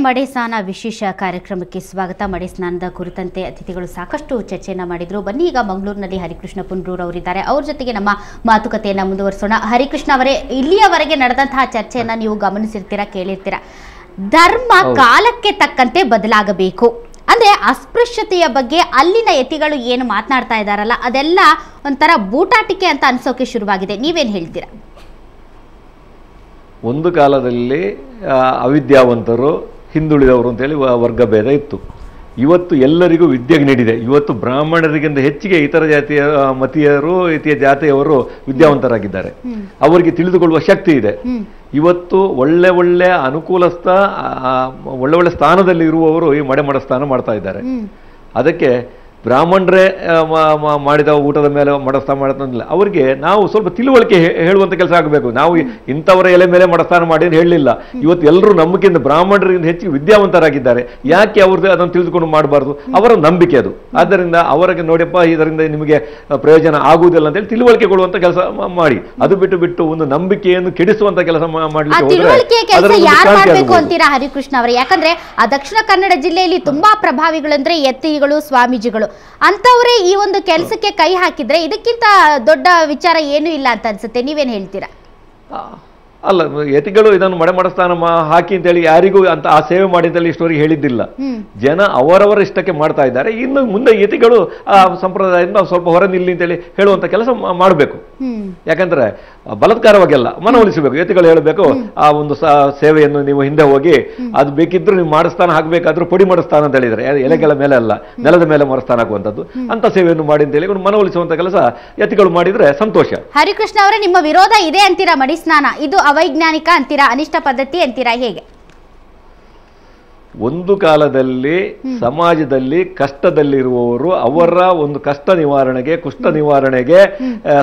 ಮಡೆ ಸ್ನಾನ ವಿಶೇಷ ಕಾರ್ಯಕ್ರಮಕ್ಕೆ ಸ್ವಾಗತ. ಮಡೆ ಸ್ನಾನದ ಕುರಿತಂತೆ ಅತಿಥಿಗಳು ಸಾಕಷ್ಟು ಚರ್ಚೆಯನ್ನು ಮಾಡಿದ್ರು. ಬನ್ನಿ ಈಗ ಮಂಗಳೂರಿನಲ್ಲಿ ಹರಿಕೃಷ್ಣ ಪುಂಡ್ರೂರ್ ಅವರಿದ್ದಾರೆ, ಅವ್ರ ಜೊತೆಗೆ ನಮ್ಮ ಮಾತುಕತೆಯನ್ನು ಮುಂದುವರಿಸೋಣ. ಹರಿಕೃಷ್ಣ ಅವರೇ, ಇಲ್ಲಿಯವರೆಗೆ ನಡೆದಂತಹ ಚರ್ಚೆಯನ್ನು ನೀವು ಗಮನಿಸಿರ್ತೀರಾ, ಕೇಳಿರ್ತೀರಾ. ಧರ್ಮ ಕಾಲಕ್ಕೆ ತಕ್ಕಂತೆ ಬದಲಾಗಬೇಕು ಅಂದ್ರೆ ಅಸ್ಪೃಶ್ಯತೆಯ ಬಗ್ಗೆ ಅಲ್ಲಿನ ಯತಿಗಳು ಏನು ಮಾತನಾಡ್ತಾ ಇದ್ದಾರಲ್ಲ, ಅದೆಲ್ಲ ಒಂಥರ ಬೂಟಾಟಿಕೆ ಅಂತ ಅನ್ಸೋಕೆ ಶುರುವಾಗಿದೆ. ನೀವೇನು ಹೇಳ್ತೀರಾ? ಒಂದು ಕಾಲದಲ್ಲಿ ಅವಿದ್ಯಾವಂತರು, ಹಿಂದುಳಿದವರು ಅಂತೇಳಿ ವರ್ಗಭೇದ ಇತ್ತು. ಇವತ್ತು ಎಲ್ಲರಿಗೂ ವಿದ್ಯೆ ನೀಡಿದೆ. ಇವತ್ತು ಬ್ರಾಹ್ಮಣರಿಗಿಂತ ಹೆಚ್ಚಿಗೆ ಇತರ ಜಾತಿಯ ಮತೀಯರು, ಇತರ ಜಾತಿಯವರು ವಿದ್ಯಾವಂತರಾಗಿದ್ದಾರೆ. ಅವರಿಗೆ ತಿಳಿದುಕೊಳ್ಳುವ ಶಕ್ತಿ ಇದೆ. ಇವತ್ತು ಒಳ್ಳೆ ಒಳ್ಳೆ ಅನುಕೂಲಸ್ಥ, ಒಳ್ಳೆ ಒಳ್ಳೆ ಸ್ಥಾನದಲ್ಲಿ ಇರುವವರು ಈ ಮಡೆ ಸ್ಥಾನ ಮಾಡ್ತಾ ಇದ್ದಾರೆ. ಅದಕ್ಕೆ ಬ್ರಾಹ್ಮಣರೇ ಮಾಡಿದ ಊಟದ ಮೇಲೆ ಮಡಸ್ಥಾನ ಮಾಡೋದಿಲ್ಲ. ಅವರಿಗೆ ನಾವು ಸ್ವಲ್ಪ ತಿಳುವಳಿಕೆ ಹೇಳುವಂಥ ಕೆಲಸ ಆಗಬೇಕು. ನಾವು ಇಂಥವರ ಎಲೆ ಮೇಲೆ ಮಡಸ್ಥಾನ ಮಾಡಿ ಅಂತ ಹೇಳಲಿಲ್ಲ. ಇವತ್ತು ಎಲ್ಲರೂ ನಂಬಿಕೆಯಿಂದ ಬ್ರಾಹ್ಮಣರಿಗಿಂತ ಹೆಚ್ಚಿಗೆ ವಿದ್ಯಾವಂತರಾಗಿದ್ದಾರೆ. ಯಾಕೆ ಅವ್ರದ್ದು ಅದನ್ನು ತಿಳಿದುಕೊಂಡು ಮಾಡಬಾರ್ದು? ಅವರ ನಂಬಿಕೆ ಅದು. ಆದ್ದರಿಂದ ಅವರಿಗೆ ನೋಡಿಯಪ್ಪ, ಇದರಿಂದ ನಿಮಗೆ ಪ್ರಯೋಜನ ಆಗುವುದಿಲ್ಲ ಅಂತೇಳಿ ತಿಳುವಳಿಕೆ ಕೊಡುವಂಥ ಕೆಲಸ ಮಾಡಿ. ಅದು ಬಿಟ್ಟು ಒಂದು ನಂಬಿಕೆಯನ್ನು ಕೆಡಿಸುವಂತ ಕೆಲಸ ಮಾಡಬೇಕು ಅಂತೀರಾ ಹರಿಕೃಷ್ಣ ಅವರೇ? ಯಾಕಂದ್ರೆ ಆ ದಕ್ಷಿಣ ಕನ್ನಡ ಜಿಲ್ಲೆಯಲ್ಲಿ ತುಂಬಾ ಪ್ರಭಾವಿಗಳಂದ್ರೆ ಯತಿಗಳು, ಸ್ವಾಮೀಜಿಗಳು ಅಂತವರೇ ಈ ಒಂದು ಕೆಲಸಕ್ಕೆ ಕೈ ಹಾಕಿದ್ರೆ ಇದಕ್ಕಿಂತ ದೊಡ್ಡ ವಿಚಾರ ಏನೂ ಇಲ್ಲ ಅಂತ ಅನ್ಸುತ್ತೆ. ನೀವೇನು ಹೇಳ್ತೀರಾ? ಅಲ್ಲ, ಯತಿಗಳು ಇದನ್ನು ಮಡೆಸ್ಥಾನ ಹಾಕಿ ಅಂತೇಳಿ ಯಾರಿಗೂ ಅಂತ ಆ ಸೇವೆ ಮಾಡಿ ಅಂತೇಳಿ ಇಷ್ಟವರೆಗೆ ಹೇಳಿದ್ದಿಲ್ಲ. ಜನ ಅವರವರ ಇಷ್ಟಕ್ಕೆ ಮಾಡ್ತಾ ಇದ್ದಾರೆ. ಇನ್ನು ಮುಂದೆ ಯತಿಗಳು ಆ ಸಂಪ್ರದಾಯದಿಂದ ಸ್ವಲ್ಪ ಹೊರ ನಿಲ್ಲಿ ಅಂತೇಳಿ ಹೇಳುವಂತ ಕೆಲಸ ಮಾಡಬೇಕು. ಯಾಕಂದ್ರೆ ಬಲಾತ್ಕಾರವಾಗೆಲ್ಲ ಮನವೊಲಿಸಬೇಕು. ಯತಿಗಳು ಹೇಳಬೇಕು, ಆ ಒಂದು ಸೇವೆಯನ್ನು ನೀವು ಹಿಂದೆ ಹೋಗಿ ಅದು ಬೇಕಿದ್ರು ನೀವು ಮಡಸ್ಥಾನ ಹಾಕಬೇಕಾದ್ರೂ ಪುಡಿ ಮಡಸ್ಥಾನ ಅಂತ ಹೇಳಿದ್ರೆ, ಎಲೆಗಳ ಮೇಲೆ ಅಲ್ಲ, ನೆಲದ ಮೇಲೆ ಮಡಸ್ಥಾನ ಹಾಕುವಂಥದ್ದು, ಅಂತ ಸೇವೆಯನ್ನು ಮಾಡಿ ಅಂತ ಹೇಳಿ ಮನವೊಲಿಸುವಂತ ಕೆಲಸ ಯತಿಗಳು ಮಾಡಿದ್ರೆ ಸಂತೋಷ. ಹರಿಕೃಷ್ಣ ಅವರೇ, ನಿಮ್ಮ ವಿರೋಧ ಇದೆ ಅಂತೀರಾ? ಮಡಿ ಸ್ನಾನ ಇದು ಅವೈಜ್ಞಾನಿಕ ಅಂತೀರಾ? ಅನಿಷ್ಟ ಪದ್ಧತಿ ಅಂತೀರಾ? ಹೇಗೆ? ಒಂದು ಕಾಲದಲ್ಲಿ ಸಮಾಜದಲ್ಲಿ ಕಷ್ಟದಲ್ಲಿರುವವರು ಅವರ ಒಂದು ಕಷ್ಟ ನಿವಾರಣೆಗೆ, ಕುಷ್ಠ ನಿವಾರಣೆಗೆ,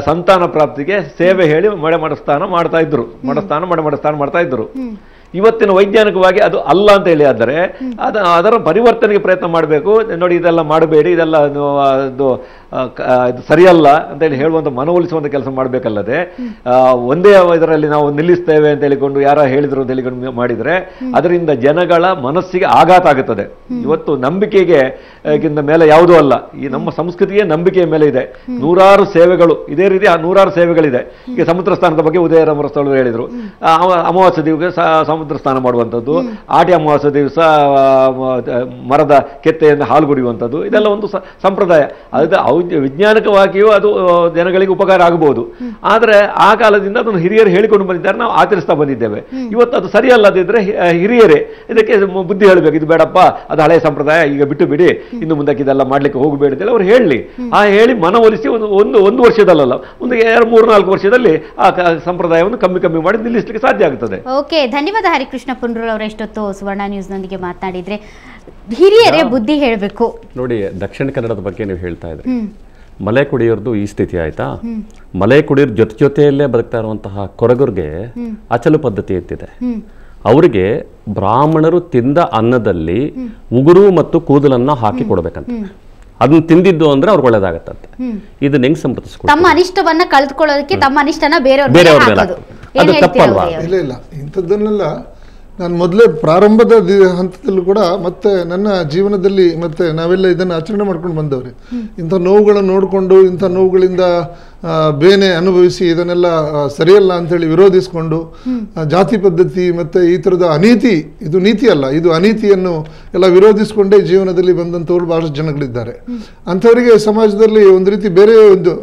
ಸಂತಾನ ಪ್ರಾಪ್ತಿಗೆ ಸೇವೆ ಹೇಳಿ ಮಡಸ್ಥಾನ ಮಾಡ್ತಾ ಇದ್ರು. ಮಡಸ್ಥಾನ ಮಾಡ್ತಾ ಇದ್ರು. ಇವತ್ತಿನ ವೈಜ್ಞಾನಿಕವಾಗಿ ಅದು ಅಲ್ಲ ಅಂತ ಹೇಳಿ ಆದರೆ ಅದರ ಪರಿವರ್ತನೆಗೆ ಪ್ರಯತ್ನ ಮಾಡಬೇಕು. ನೋಡಿ, ಇದೆಲ್ಲ ಮಾಡಬೇಡಿ, ಇದೆಲ್ಲ ಇದು ಸರಿಯಲ್ಲ ಅಂತೇಳಿ ಹೇಳುವಂಥ, ಮನವೊಲಿಸುವಂಥ ಕೆಲಸ ಮಾಡಬೇಕಲ್ಲದೆ ಒಂದೇ ಇದರಲ್ಲಿ ನಾವು ನಿಲ್ಲಿಸ್ತೇವೆ ಅಂತ ಹೇಳಿಕೊಂಡು ಯಾರ ಹೇಳಿದ್ರು ಅಂತ ಹೇಳಿಕೊಂಡು ಮಾಡಿದರೆ ಅದರಿಂದ ಜನಗಳ ಮನಸ್ಸಿಗೆ ಆಘಾತ ಆಗುತ್ತದೆ. ಇವತ್ತು ನಂಬಿಕೆಗೆ ಮೇಲೆ ಯಾವುದೂ ಅಲ್ಲ. ಈ ನಮ್ಮ ಸಂಸ್ಕೃತಿಯೇ ನಂಬಿಕೆಯ ಮೇಲೆ ಇದೆ. ನೂರಾರು ಸೇವೆಗಳು ಇದೇ ರೀತಿ, ನೂರಾರು ಸೇವೆಗಳಿದೆ. ಈಗ ಸಮುದ್ರ ಸ್ಥಾನದ ಬಗ್ಗೆ ಉದಯರಾಮರ ಸ್ಥಳರು ಹೇಳಿದರು. ಅಮಾವಾಸ್ಯ ದಿವಸ ಸಮುದ್ರ ಸ್ನಾನ ಮಾಡುವಂಥದ್ದು, ಆಟಿ ಅಮಾವಾಸ್ಯ ದಿವಸ ಮರದ ಕೆತ್ತೆಯಿಂದ ಹಾಲು ಕುಡಿಯುವಂಥದ್ದು, ಇದೆಲ್ಲ ಒಂದು ಸಂಪ್ರದಾಯ. ಅದು ವಿಜ್ಞಾನಿಕವಾಗಿಯೂ ಅದು ಜನಗಳಿಗೆ ಉಪಕಾರ ಆಗಬಹುದು. ಆದರೆ ಆ ಕಾಲದಿಂದ ಅದನ್ನು ಹಿರಿಯರು ಹೇಳಿಕೊಂಡು ಬಂದಿದ್ದಾರೆ, ನಾವು ಆಚರಿಸ್ತಾ ಬಂದಿದ್ದೇವೆ. ಇವತ್ತು ಅದು ಸರಿಯಲ್ಲದಿದ್ರೆ ಹಿರಿಯರೇ ಇದಕ್ಕೆ ಬುದ್ಧಿ ಹೇಳಬೇಕು. ಇದು ಬೇಡಪ್ಪ, ಅದು ಹಳೆಯ ಸಂಪ್ರದಾಯ, ಈಗ ಬಿಟ್ಟು ಬಿಡಿ, ಇನ್ನು ಮುಂದಕ್ಕೆ ಇದೆಲ್ಲ ಮಾಡ್ಲಿಕ್ಕೆ ಹೋಗಬೇಡಿ ಅಂತ ಅವ್ರು ಹೇಳಿ, ಹೇಳಿ ಮನವೊಲಿಸಿ ಒಂದು ವರ್ಷದಲ್ಲ, ಒಂದು 3-4 ವರ್ಷದಲ್ಲಿ ಆ ಸಂಪ್ರದಾಯವನ್ನು ಕಮ್ಮಿ ಮಾಡಿ ನಿಲ್ಲಿಸಲಿಕ್ಕೆ ಸಾಧ್ಯ ಆಗುತ್ತದೆ. ಓಕೆ, ಧನ್ಯವಾದ ಹರಿಕೃಷ್ಣ ಪುಂಡ್ರೂರ್ ಅವರ ಎಷ್ಟೊತ್ತು ಸುವರ್ಣ ನ್ಯೂಸ್ ನೊಂದಿಗೆ ಮಾತನಾಡಿದ್ರೆ. ಹಿರಿಯರೇ ಬುದ್ಧಿ ಹೇಳಬೇಕು. ನೋಡಿ, ದಕ್ಷಿಣ ಕನ್ನಡದ ಬಗ್ಗೆ ನೀವು ಹೇಳ್ತಾ ಇದ್ರಿ, ಮಲೆ ಕುಡಿಯೋರ್ದು ಈ ಸ್ಥಿತಿ ಆಯ್ತಾ? ಮಲೆ ಕುಡಿಯೋರ್ ಜೊತೆಯಲ್ಲೇ ಬದುಕ್ತಾ ಇರುವಂತಹ ಕೊರಗರಿಗೆ ಅಚಲು ಪದ್ಧತಿ ಎತ್ತಿದೆ. ಅವರಿಗೆ ಬ್ರಾಹ್ಮಣರು ತಿಂದ ಅನ್ನದಲ್ಲಿ ಉಗುರು ಮತ್ತು ಕೂದಲನ್ನ ಹಾಕಿ ಕೊಡ್ಬೇಕಂತ. ಅದನ್ನ ತಿಂದಿದ್ದು ಅಂದ್ರೆ ಅವ್ರಿಗೆ ಒಳ್ಳೇದಾಗತ್ತಂತೆ. ಇದನ್ನ ಹೆಂಗ್ ಸಮರ್ಥಿಸ್ಕೊಂಡು ತಮ್ಮ ಅನಿಷ್ಟವನ್ನ ಕಳೆದುಕೊಳ್ಳೋದಕ್ಕೆ ತಮ್ಮ ಅನಿಷ್ಟನ ಬೇರೆಯವ್ರ ಅದು ತಪ್ಪಲ್ವಾ? ಇಲ್ಲ, ಇಂಥದ್ದನ್ನೆಲ್ಲ ನಾನು ಮೊದಲೇ ಪ್ರಾರಂಭದ ಹಂತದಲ್ಲೂ ಕೂಡ ಮತ್ತೆ ನನ್ನ ಜೀವನದಲ್ಲಿ ಮತ್ತೆ ನಾವೆಲ್ಲ ಇದನ್ನು ಆಚರಣೆ ಮಾಡ್ಕೊಂಡು ಬಂದವ್ರೆ. ಇಂಥ ನೋವುಗಳನ್ನು ನೋಡಿಕೊಂಡು, ಇಂಥ ನೋವುಗಳಿಂದ ಬೇನೆ ಅನುಭವಿಸಿ ಇದನ್ನೆಲ್ಲ ಸರಿಯಲ್ಲ ಅಂಥೇಳಿ ವಿರೋಧಿಸಿಕೊಂಡು ಜಾತಿ ಪದ್ಧತಿ ಮತ್ತು ಈ ಥರದ ಅನೀತಿ, ಇದು ನೀತಿ ಅಲ್ಲ, ಇದು ಅನೀತಿಯನ್ನು ಎಲ್ಲ ವಿರೋಧಿಸಿಕೊಂಡೇ ಜೀವನದಲ್ಲಿ ಬಂದಂಥವ್ರು ಭಾಳಷ್ಟು ಜನಗಳಿದ್ದಾರೆ. ಅಂಥವರಿಗೆ ಸಮಾಜದಲ್ಲಿ ಒಂದು ರೀತಿ ಬೇರೆ ಒಂದು,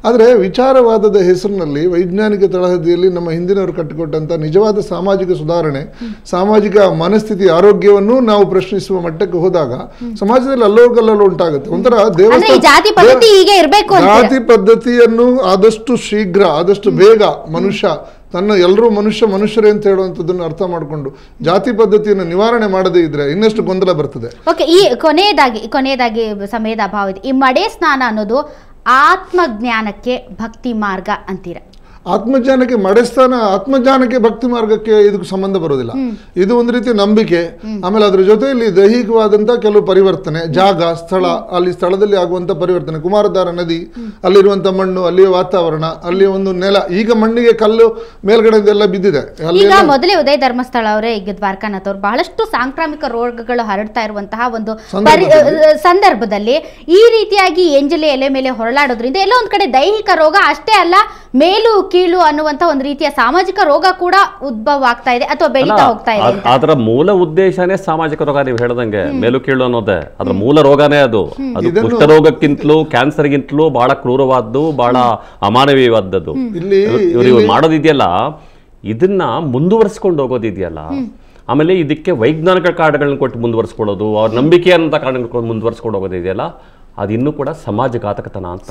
ಆದರೆ ವಿಚಾರವಾದದ ಹೆಸರಿನಲ್ಲಿ ವೈಜ್ಞಾನಿಕ ತಳಹದಿಯಲ್ಲಿ ನಮ್ಮ ಹಿಂದಿನವರು ಕಟ್ಟಿಕೊಟ್ಟಂಥ ನಿಜವಾದ ಸಾಮಾಜಿಕ ಸುಧಾರಣೆ, ಸಾಮಾಜಿಕ ಮನಸ್ಥಿತಿ, ಆರೋಗ್ಯವನ್ನು ನಾವು ಪ್ರಶ್ನಿಸುವ ಮಟ್ಟಕ್ಕೆ ಹೋದಾಗ ಸಮಾಜದಲ್ಲಿ ಅಲ್ಲೋಗಲ್ಲೂ ಉಂಟಾಗುತ್ತೆ. ಒಂಥರ ಜಾತಿ ಪದ್ಧತಿಯನ್ನು ಆದಷ್ಟು ಶೀಘ್ರ, ಆದಷ್ಟು ಬೇಗ ಮನುಷ್ಯ ತನ್ನ ಎಲ್ಲರೂ ಮನುಷ್ಯರೇ ಅಂತ ಹೇಳುವಂಥದ್ದನ್ನು ಅರ್ಥ ಮಾಡಿಕೊಂಡು ಜಾತಿ ಪದ್ಧತಿಯನ್ನು ನಿವಾರಣೆ ಮಾಡದೇ ಇದ್ರೆ ಇನ್ನಷ್ಟು ಗೊಂದಲ ಬರ್ತದೆ. ಓಕೆ, ಈ ಕೊನೆಯದಾಗಿ ಸಮಯದ ಅಭಾವ ಇದೆ. ಈ ಮಡೆ ಸ್ನಾನ ಅನ್ನೋದು ಆತ್ಮಜ್ಞಾನಕ್ಕೆ ಭಕ್ತಿ ಮಾರ್ಗ ಅಂತೀರ? ಆತ್ಮಜ್ಞಾನಕ್ಕೆ ಆತ್ಮಜ್ಞಾನಕ್ಕೆ ಭಕ್ತಿ ಮಾರ್ಗಕ್ಕೆ ಇದಕ್ಕೆ ಸಂಬಂಧ ಬರೋದಿಲ್ಲ. ಇದು ಒಂದು ರೀತಿ ನಂಬಿಕೆ. ಆಮೇಲೆ ಅದ್ರ ಜೊತೆಯಲ್ಲಿ ದೈಹಿಕವಾದಂತಹ ಕೆಲವು ಪರಿವರ್ತನೆ, ಜಾಗ, ಸ್ಥಳ, ಅಲ್ಲಿ ಸ್ಥಳದಲ್ಲಿ ಆಗುವಂತ ಪರಿವರ್ತನೆ, ಕುಮಾರಧಾರ ನದಿ, ಅಲ್ಲಿರುವಂತ ಮಣ್ಣು, ಅಲ್ಲಿಯ ವಾತಾವರಣ, ಅಲ್ಲಿಯ ಒಂದು ನೆಲ. ಈಗ ಮಣ್ಣಿಗೆ ಕಲ್ಲು ಮೇಲ್ಗಡೆದೆಲ್ಲ ಬಿದ್ದಿದೆ. ಈಗ ಮೊದಲೇ ಉದಯ ಧರ್ಮಸ್ಥಳ ಅವರೇ, ಈಗ ದ್ವಾರಕಾನಾಥ್ ಅವರು ಬಹಳಷ್ಟು ಸಾಂಕ್ರಾಮಿಕ ರೋಗಗಳು ಹರಡ್ತಾ ಇರುವಂತಹ ಒಂದು ಸಂದರ್ಭದಲ್ಲಿ ಈ ರೀತಿಯಾಗಿ ಎಂಜಲೆ ಎಲೆ ಮೇಲೆ ಹೊರಳಾಡೋದ್ರಿಂದ ಎಲ್ಲ ಒಂದ್ ಕಡೆ ದೈಹಿಕ ರೋಗ ಅಷ್ಟೇ ಅಲ್ಲ, ಮೇಲು ಕೀಳು ಅನ್ನುವಂತ ಒಂದು ರೀತಿಯ ಸಾಮಾಜಿಕ ರೋಗ ಕೂಡ ಉದ್ಭವ ಆಗ್ತಾ ಇದೆ ಅಥವಾ ಬೆಳೀತಾ ಹೋಗ್ತಾ ಇದೆ. ಅದರ ಮೂಲ ಉದ್ದೇಶನೇ ಸಾಮಾಜಿಕ ರೋಗ. ನೀವು ಹೇಳ್ದಂಗೆ ಮೇಲು ಕೀಳು ಅನ್ನೋದೇ ಅದರ ಮೂಲ ರೋಗನೇ. ಅದು ಕುಷ್ಠರೋಗಕ್ಕಿಂತಲೂ ಕ್ಯಾನ್ಸರ್ಗಿಂತಲೂ ಬಹಳ ಕ್ರೂರವಾದ್ದು, ಬಹಳ ಅಮಾನವೀಯವಾದದ್ದು. ಇವರು ಮಾಡೋದಿದೆಯಲ್ಲ, ಇದನ್ನ ಮುಂದುವರಿಸ್ಕೊಂಡು ಹೋಗೋದಿದೆಯಲ್ಲ, ಆಮೇಲೆ ಇದಕ್ಕೆ ವೈಜ್ಞಾನಿಕ ಕಾರಣಗಳನ್ನ ಕೊಟ್ಟು ಮುಂದುವರಿಸ್ಕೊಳ್ಳೋದು, ಅವ್ರ ನಂಬಿಕೆ ಅಂತ ಕಾರಣಗಳು ಮುಂದುವರಿಸ್ಕೊಂಡು ಹೋಗೋದಿದೆಯಲ್ಲ, ಅದಿನ್ನೂ ಕೂಡ ಸಮಾಜಘಾತಕತನ ಅಂತ.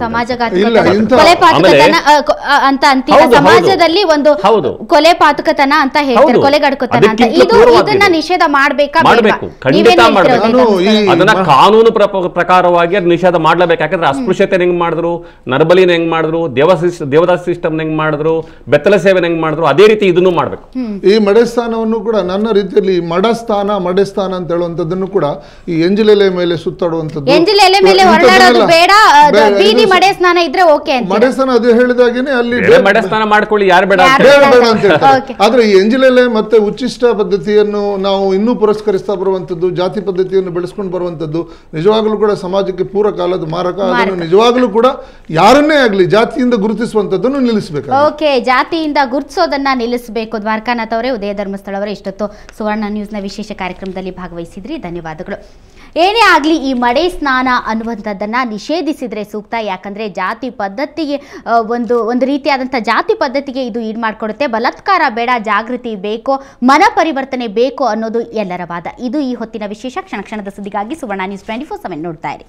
ಸಮಾಜದಲ್ಲಿ ಒಂದು ಕೊಲೆ ಪಾತಕತನ ಅಂತ ಹೇಳ್ತಾರೆ, ಕೊಲೆಗಡಕತನ ಅಂತ. ಇದನ್ನ ನಿಷೇಧ ಮಾಡಬೇಕಾ? ಖಂಡಿತ ಮಾಡಬೇಕು. ಅದನ್ನ ಕಾನೂನು ಪ್ರಕಾರವಾಗಿ ಅದು ನಿಷೇಧ ಮಾಡ್ಲೇಬೇಕು. ಯಾಕಂದ್ರೆ ಅಸ್ಪೃಶ್ಯತೆ ಹೆಂಗ್ ಮಾಡಿದ್ರು, ನರಬಲಿನ ಹೆಂಗ್ ಮಾಡಿದ್ರು, ದೇವದಾಸ ಸಿಸ್ಟಮ್ ಹೆಂಗ್ ಮಾಡಿದ್ರು, ಬೆತ್ತಲ ಸೇವೆನ ಹೆಂಗ್ ಮಾಡಿದ್ರು, ಅದೇ ರೀತಿ ಇದನ್ನು ಮಾಡ್ಬೇಕು. ಈ ಮಡೆಸ್ಥಾನವನ್ನು ಕೂಡ ನನ್ನ ರೀತಿಯಲ್ಲಿ ಮಡೆಸ್ಥಾನ ಅಂತ ಹೇಳುವಂತದ್ದನ್ನು ಕೂಡ ಈ ಎಂಜಿಲೆಲೆ ಮೇಲೆ ಸುತ್ತಾಡುವಂತದ್ದು, ಬೇಡ, ಬೀದಿ ಮಡೆ ಸ್ನಾನ ಇದ್ರೆ ಓಕೆ ಅಂತ. ಮಡೆ ಸ್ನಾನ ಅದು ಹೇಳಿದಾಗೇನೆ ಅಲ್ಲಿ ಮಡೆ ಸ್ನಾನ ಮಾಡ್ಕೊಳ್ಳಿ, ಯಾರು ಬೇಡ ಅಂತ ಹೇಳ್ತಾರೆ. ಆದ್ರೆ ಈ ಎಂಜಿಲೆಲೆ ಮತ್ತೆ ಉಚ್ಚಿಷ್ಟ ಪದ್ಧತಿಯನ್ನು ನಾವು ಇನ್ನೂ ಪುರಸ್ಕರಿಸ್ತಾ ಬರುವಂತದ್ದು, ಜಾತಿ ಪದ್ಧತಿಯನ್ನು ಬೆಳೆಸ್ಕೊಂಡು ಬರುವಂತದ್ದು ನಿಜವಾಗ್ಲೂ ಕೂಡ ಸಮಾಜಕ್ಕೆ ಪೂರಕ ಅಲ್ಲದು, ಮಾರಕ. ಅದನ್ನು ನಿಜವಾಗ್ಲೂ ಕೂಡ ಯಾರನ್ನೇ ಆಗ್ಲಿ ಜಾತಿಯಿಂದ ಗುರುತಿಸುವಂತದ್ದನ್ನು ನಿಲ್ಲಿಸಬೇಕು. ಓಕೆ, ಜಾತಿಯಿಂದ ಗುರುತಿಸೋದನ್ನ ನಿಲ್ಲಿಸಬೇಕು. ದ್ವಾರಕಾನಾಥ್ ಅವರೇ, ಉದಯ ಧರ್ಮಸ್ಥಳ ಅವರೇ, ಇಷ್ಟೊತ್ತು ಸುವರ್ಣ ನ್ಯೂಸ್ನ ವಿಶೇಷ ಕಾರ್ಯಕ್ರಮದಲ್ಲಿ ಭಾಗವಹಿಸಿದ್ರಿ, ಧನ್ಯವಾದಗಳು. ಏನೇ ಆಗಲಿ ಈ ಮಡೆ ಸ್ನಾನ ಅನ್ನುವಂಥದ್ದನ್ನು ನಿಷೇಧಿಸಿದರೆ ಸೂಕ್ತ. ಯಾಕಂದರೆ ಜಾತಿ ಪದ್ಧತಿಗೆ ಒಂದು ರೀತಿಯಾದಂಥ ಜಾತಿ ಪದ್ಧತಿಗೆ ಇದು ಈಡು ಮಾಡಿಕೊಡುತ್ತೆ. ಬಲಾತ್ಕಾರ ಬೇಡ, ಜಾಗೃತಿ ಬೇಕು, ಮನ ಪರಿವರ್ತನೆ ಬೇಕು ಅನ್ನೋದು ಎಲ್ಲರ ವಾದ. ಇದು ಈ ಹೊತ್ತಿನ ವಿಶೇಷ. ಕ್ಷಣ ಕ್ಷಣದ ಸುದ್ದಿಗಾಗಿ ಸುವರ್ಣ ನ್ಯೂಸ್ 24/7 ನೋಡ್ತಾ ಇರಿ.